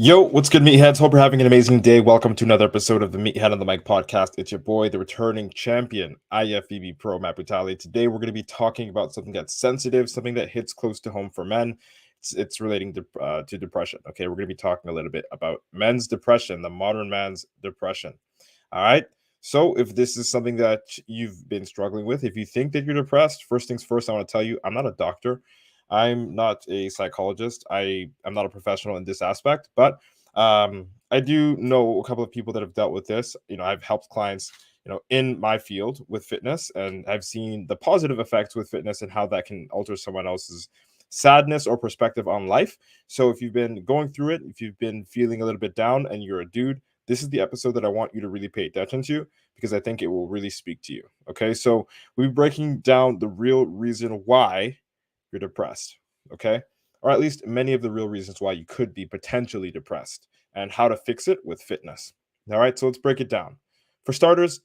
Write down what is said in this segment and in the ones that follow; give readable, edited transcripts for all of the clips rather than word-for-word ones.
Yo, what's good, meatheads? Hope you're having an amazing day. Welcome to another episode of the Meathead on the Mic podcast. It's your boy, the returning champion, IFBB PRO, Matt Brutale. Today, we're going to be talking about something that's sensitive, something that hits close to home for men. It's relating to depression. Okay, we're going to be talking a little bit about men's depression, the modern man's depression. All right. So, if this is something that you've been struggling with, if you think that you're depressed, first things first, I want to tell you, I'm not a doctor. I'm not a psychologist. I'm not a professional in this aspect, but I do know a couple of people that have dealt with this. I've helped clients, in my field with fitness, and I've seen the positive effects with fitness and how that can alter someone else's sadness or perspective on life. So if you've been going through it, if you've been feeling a little bit down and you're a dude, this is the episode that I want you to really pay attention to because I think it will really speak to you. Okay, so we'll be breaking down the real reason why you're depressed, okay? Or at least many of the real reasons why you could be potentially depressed and how to fix it with fitness. All right, so let's break it down. For starters,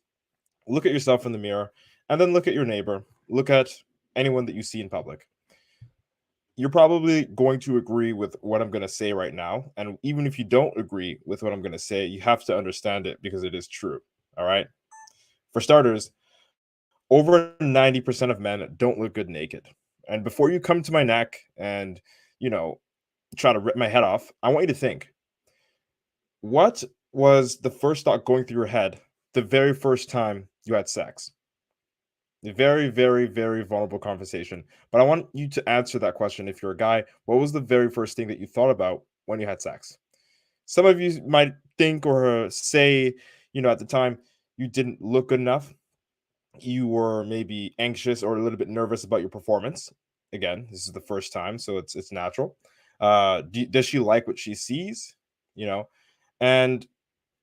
look at yourself in the mirror and then look at your neighbor. Look at anyone that you see in public. You're probably going to agree with what I'm going to say right now. And even if you don't agree with what I'm going to say, you have to understand it because it is true. All right. For starters, over 90% of men don't look good naked. And before you come to my neck and, you know, try to rip my head off, I want you to think, what was the first thought going through your head the very first time you had sex? A very, very, very vulnerable conversation. But I want you to answer that question. If you're a guy, what was the very first thing that you thought about when you had sex? Some of you might think or say, at the time you didn't look good enough. You were maybe anxious or a little bit nervous about your performance. Again, this is the first time, so it's natural. Does she like what she sees? You know, and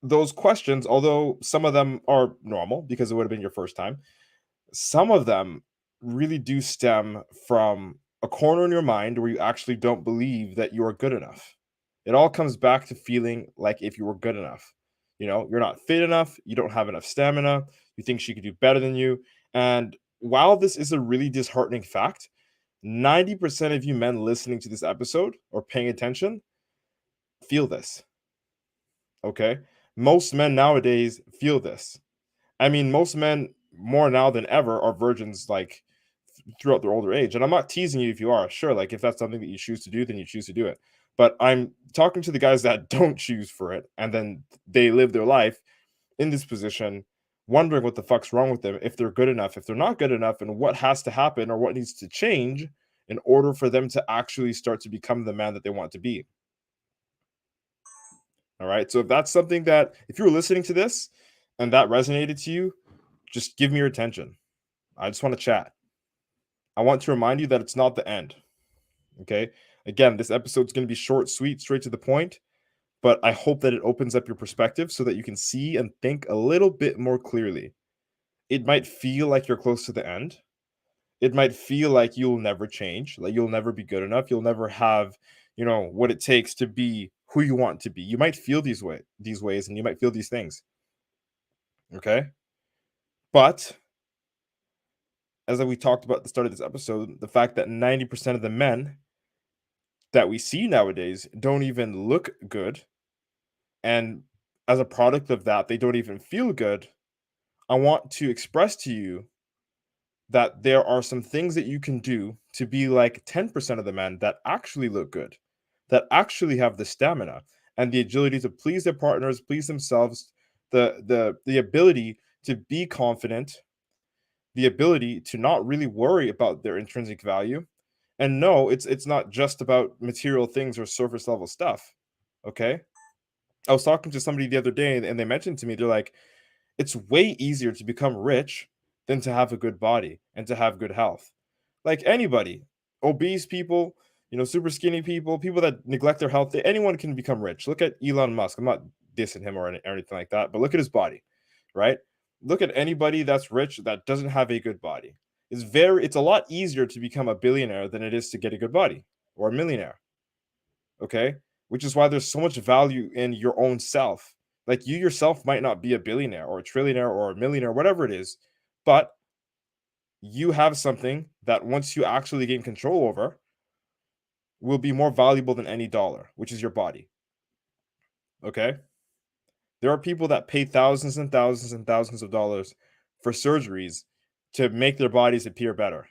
those questions, although some of them are normal because it would have been your first time, some of them really do stem from a corner in your mind where you actually don't believe that you are good enough. It all comes back to feeling like if you were good enough. You're not fit enough, you don't have enough stamina, you think she could do better than you. And while this is a really disheartening fact, 90% of you men listening to this episode or paying attention feel this. Okay. Most men nowadays feel this. I mean, most men more now than ever are virgins, like throughout their older age. And I'm not teasing you if you are. Sure, like if that's something that you choose to do, then you choose to do it. But I'm talking to the guys that don't choose for it, and then they live their life in this position, wondering what the fuck's wrong with them, if they're good enough, if they're not good enough, and what has to happen or what needs to change in order for them to actually start to become the man that they want to be. All right. So if that's something that, if you were listening to this and that resonated to you, just give me your attention. I just want to chat. I want to remind you that it's not the end. Okay. Again, this episode's going to be short, sweet, straight to the point, but I hope that it opens up your perspective so that you can see and think a little bit more clearly. It might feel like you're close to the end. It might feel like you'll never change, like you'll never be good enough. You'll never have, what it takes to be who you want to be. You might feel these ways, and you might feel these things. Okay. But as we talked about at the start of this episode, the fact that 90% of the men that we see nowadays don't even look good. And as a product of that, they don't even feel good. I want to express to you that there are some things that you can do to be like 10% of the men that actually look good, that actually have the stamina and the agility to please their partners, please themselves, the ability to be confident, the ability to not really worry about their intrinsic value. And no, it's not just about material things or surface level stuff. Okay. I was talking to somebody the other day and they mentioned to me, they're like, it's way easier to become rich than to have a good body and to have good health. Like anybody, obese people, super skinny people, people that neglect their health, anyone can become rich. Look at Elon Musk. I'm not dissing him or anything like that, but look at his body, right? Look at anybody that's rich that doesn't have a good body. It's a lot easier to become a billionaire than it is to get a good body or a millionaire. Okay? Which is why there's so much value in your own self. Like you yourself might not be a billionaire or a trillionaire or a millionaire, whatever it is, but you have something that once you actually gain control over will be more valuable than any dollar, which is your body. Okay? There are people that pay thousands and thousands and thousands of dollars for surgeries to make their bodies appear better.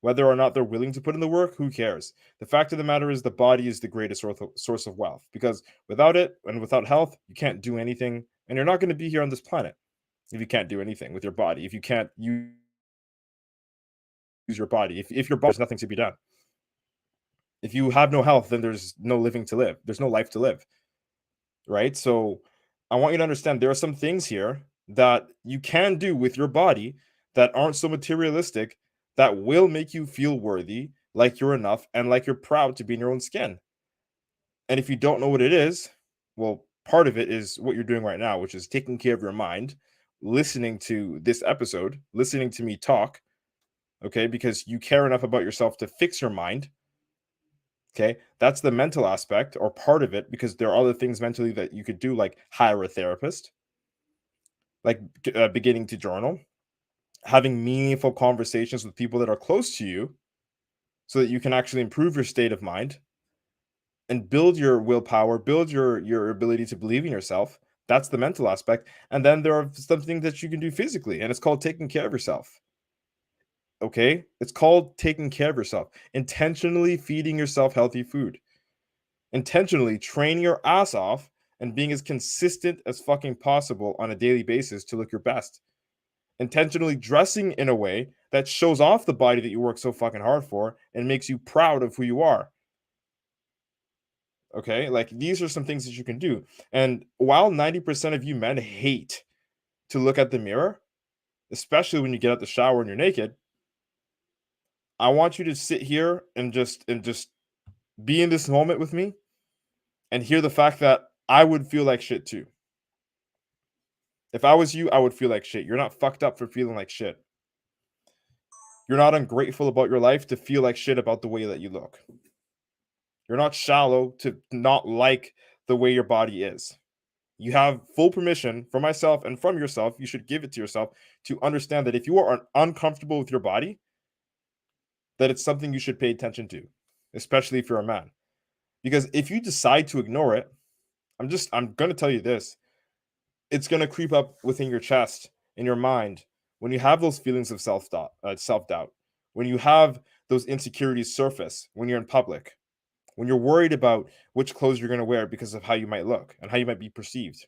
Whether or not they're willing to put in the work, who cares? The fact of the matter is the body is the greatest source of wealth, because without it and without health, you can't do anything, and you're not going to be here on this planet if you can't do anything with your body, if you can't use your body, if your body, there's nothing to be done. If you have no health, then there's no living to live. There's no life to live, right? So I want you to understand there are some things here that you can do with your body that aren't so materialistic, that will make you feel worthy, like you're enough, and like you're proud to be in your own skin. And if you don't know what it is, well, part of it is what you're doing right now, which is taking care of your mind, listening to this episode, listening to me talk, okay, because you care enough about yourself to fix your mind. Okay, that's the mental aspect or part of it, because there are other things mentally that you could do, like hire a therapist, like beginning to journal, having meaningful conversations with people that are close to you so that you can actually improve your state of mind and build your willpower, build your ability to believe in yourself. That's the mental aspect. And then there are some things that you can do physically, and it's called taking care of yourself. Okay? It's called taking care of yourself. Intentionally feeding yourself healthy food. Intentionally training your ass off and being as consistent as fucking possible on a daily basis to look your best. Intentionally dressing in a way that shows off the body that you work so fucking hard for and makes you proud of who you are. Okay? Like, these are some things that you can do. And while 90% of you men hate to look at the mirror, especially when you get out the shower and you're naked, I want you to sit here and just be in this moment with me and hear the fact that I would feel like shit too. If I was you, I would feel like shit. You're not fucked up for feeling like shit. You're not ungrateful about your life to feel like shit about the way that you look. You're not shallow to not like the way your body is. You have full permission from myself and from yourself. You should give it to yourself to understand that if you are uncomfortable with your body, that it's something you should pay attention to, especially if you're a man. Because if you decide to ignore it, I'm going to tell you this, it's going to creep up within your chest, in your mind, when you have those feelings of self-doubt, when you have those insecurities surface when you're in public, when you're worried about which clothes you're going to wear because of how you might look and how you might be perceived.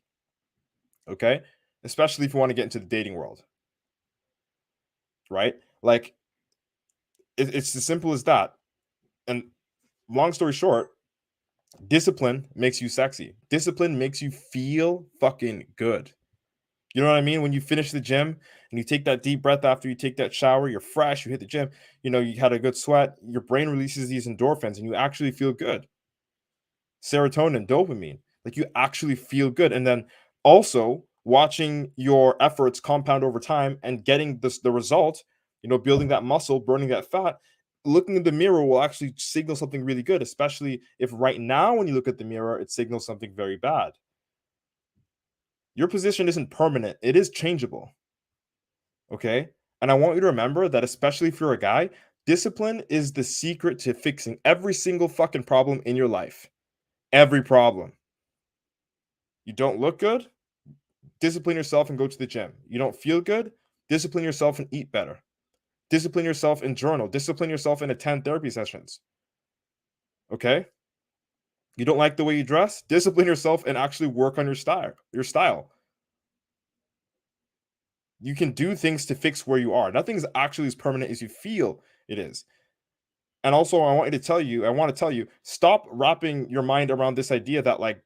Okay? Especially if you want to get into the dating world, right? Like, it's as simple as that. And long story short, discipline makes you sexy. Discipline makes you feel fucking good. You know what I mean? When you finish the gym and you take that deep breath after you take that shower, you're fresh, you hit the gym, you had a good sweat, your brain releases these endorphins and you actually feel good. Serotonin, dopamine, like, you actually feel good. And then also watching your efforts compound over time and getting the result, building that muscle, burning that fat, looking in the mirror will actually signal something really good, especially if right now when you look at the mirror, it signals something very bad. Your position isn't permanent, it is changeable. Okay? And I want you to remember that, especially if you're a guy, discipline is the secret to fixing every single fucking problem in your life. Every problem. You don't look good? Discipline yourself and go to the gym. You don't feel good? Discipline yourself and eat better. Discipline yourself and journal. Discipline yourself and attend therapy sessions. Okay? You don't like the way you dress? Discipline yourself and actually work on your style. You can do things to fix where you are. Nothing's actually as permanent as you feel it is. And also, I want to tell you, stop wrapping your mind around this idea that, like,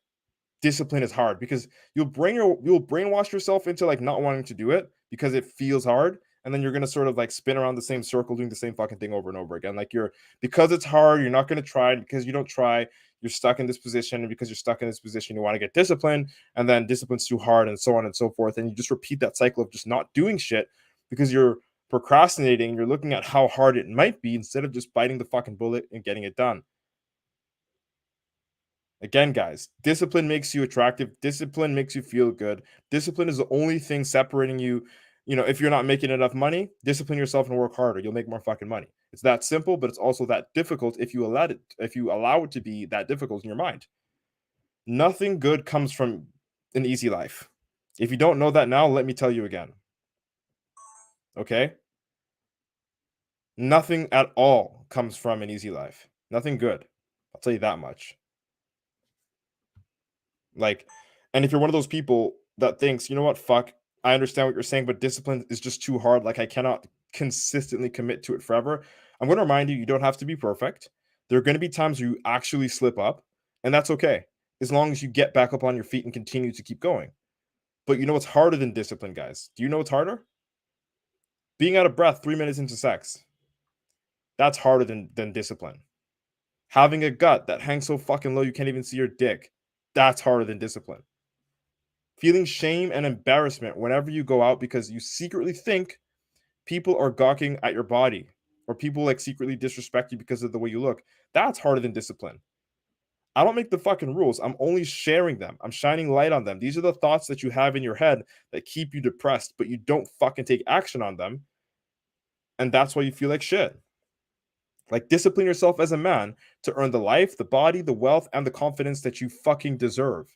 discipline is hard, because you'll brainwash yourself into, like, not wanting to do it because it feels hard, and then you're gonna sort of like spin around the same circle doing the same fucking thing over and over again. Like, because it's hard, you're not gonna try it, because you don't try, you're stuck in this position, and because you're stuck in this position, you want to get disciplined, and then discipline's too hard, and so on and so forth. And you just repeat that cycle of just not doing shit because you're procrastinating, you're looking at how hard it might be instead of just biting the fucking bullet and getting it done. Again, guys, discipline makes you attractive. Discipline makes you feel good. Discipline is the only thing separating you. If you're not making enough money, discipline yourself and work harder. You'll make more fucking money. It's that simple, but it's also that difficult if you allow it to be that difficult in your mind. Nothing good comes from an easy life. If you don't know that now, let me tell you again. Okay? Nothing at all comes from an easy life. Nothing good. I'll tell you that much. Like, and if you're one of those people that thinks, you know what, fuck, I understand what you're saying, but discipline is just too hard. Like, I cannot consistently commit to it forever. I'm going to remind you, you don't have to be perfect. There are going to be times where you actually slip up, and that's okay, as long as you get back up on your feet and continue to keep going. But you know what's harder than discipline, guys? Do you know what's harder? Being out of breath 3 minutes into sex. That's harder than discipline. Having a gut that hangs so fucking low you can't even see your dick. That's harder than discipline. Feeling shame and embarrassment whenever you go out because you secretly think people are gawking at your body or people like secretly disrespect you because of the way you look. That's harder than discipline. I don't make the fucking rules. I'm only sharing them. I'm shining light on them. These are the thoughts that you have in your head that keep you depressed, but you don't fucking take action on them. And that's why you feel like shit. Like, discipline yourself as a man to earn the life, the body, the wealth, and the confidence that you fucking deserve.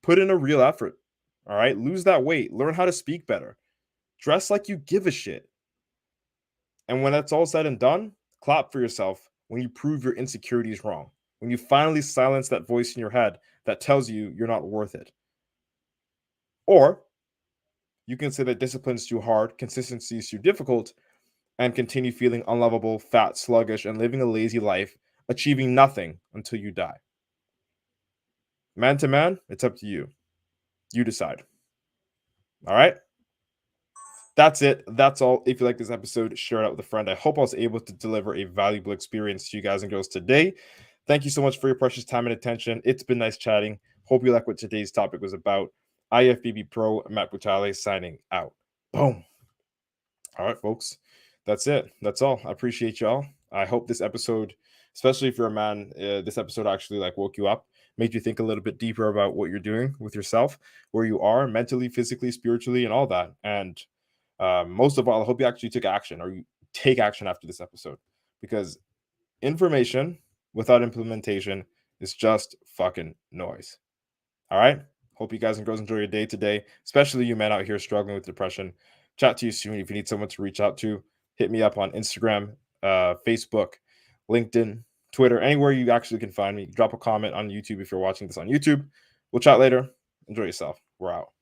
Put in a real effort. All right. Lose that weight. Learn how to speak better. Dress like you give a shit. And when that's all said and done, clap for yourself when you prove your insecurities wrong. When you finally silence that voice in your head that tells you you're not worth it. Or you can say that discipline is too hard, consistency is too difficult, and continue feeling unlovable, fat, sluggish, and living a lazy life, achieving nothing until you die. Man to man, it's up to you. You decide. All right? That's it. That's all. If you like this episode, share it out with a friend. I hope I was able to deliver a valuable experience to you guys and girls today. Thank you so much for your precious time and attention. It's been nice chatting. Hope you like what today's topic was about. IFBB Pro, Matt Brutale signing out. Boom. All right, folks. That's it. That's all. I appreciate y'all. I hope this episode, especially if you're a man, this episode actually like woke you up, made you think a little bit deeper about what you're doing with yourself, where you are mentally, physically, spiritually, and all that. And most of all, I hope you actually took action or you take action after this episode, because information without implementation is just fucking noise. All right. Hope you guys and girls enjoy your day today, especially you men out here struggling with depression. Chat to you soon. If you need someone to reach out to, hit me up on Instagram, Facebook, LinkedIn, Twitter, anywhere you actually can find me. Drop a comment on YouTube if you're watching this on YouTube. We'll chat later. Enjoy yourself. We're out.